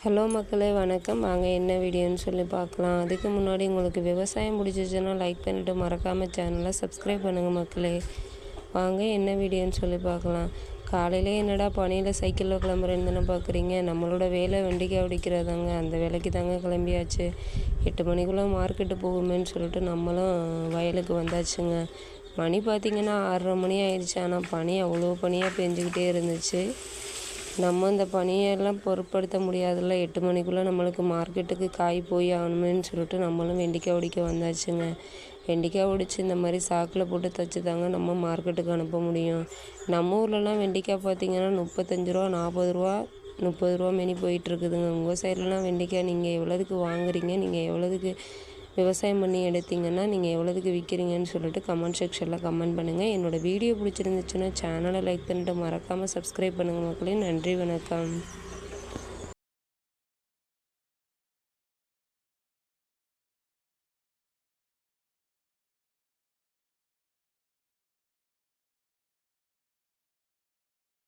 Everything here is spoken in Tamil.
ஹலோ மக்களே வணக்கம். வாங்க என்ன வீடியோன்னு சொல்லி பார்க்கலாம். அதுக்கு முன்னாடி உங்களுக்கு விவசாயம் பிடிச்சிச்சுன்னா லைக் பண்ணிவிட்டு மறக்காமல் சேனலை சப்ஸ்கிரைப் பண்ணுங்கள் மக்களே. வாங்க என்ன வீடியோன்னு சொல்லி பார்க்கலாம். காலையில் என்னடா பனியில் சைக்கிளில் கிளம்புறேன்னு தானே பார்க்குறீங்க. நம்மளோட வேலை வெண்டிக்காய் உடைக்கிறதாங்க. அந்த வேலைக்கு தாங்க கிளம்பியாச்சு. 8 மணிக்குள்ளே மார்க்கெட்டு போகுமேன்னு சொல்லிட்டு நம்மளும் வயலுக்கு வந்தாச்சுங்க. மணி பார்த்திங்கன்னா 6:30 மணி ஆயிடுச்சு. ஆனால் பனி அவ்வளோ பனியாக பெஞ்சிக்கிட்டே இருந்துச்சு. நம்ம இந்த பனியெல்லாம் பொருட்படுத்த முடியாதுல்ல. 8 மணிக்குள்ளே நம்மளுக்கு மார்க்கெட்டுக்கு காய் போய் ஆகணுமேன்னு சொல்லிட்டு நம்மளும் வெண்டிக்காய் உடைக்க வந்தாச்சுங்க. வெண்டிக்காய் உடிச்சு இந்த மாதிரி சாக்கில் போட்டு தைச்சி தாங்க நம்ம மார்க்கெட்டுக்கு அனுப்ப முடியும். நம்ம ஊர்லலாம் வெண்டிக்காய் பார்த்திங்கன்னா 35 ரூபா, 40 ரூபா, 30 ரூபா மாரி போயிட்டுருக்குதுங்க. உங்கள் சைட்லலாம் வெண்டிக்காய் நீங்கள் எவ்வளோதுக்கு வாங்குறீங்க, நீங்கள் எவ்வளோதுக்கு விவசாயம் பண்ணி எடுத்தீங்கன்னா நீங்கள் எவ்வளோதுக்கு விற்கிறீங்கன்னு சொல்லிட்டு கமெண்ட் செக்ஷனில் கமெண்ட் பண்ணுங்கள். என்னோடய வீடியோ பிடிச்சிருந்துச்சுன்னா சேனலை லைக் பண்ணிவிட்டு மறக்காமல் சப்ஸ்கிரைப் பண்ணுங்கள் மக்களே. நன்றி, வணக்கம்.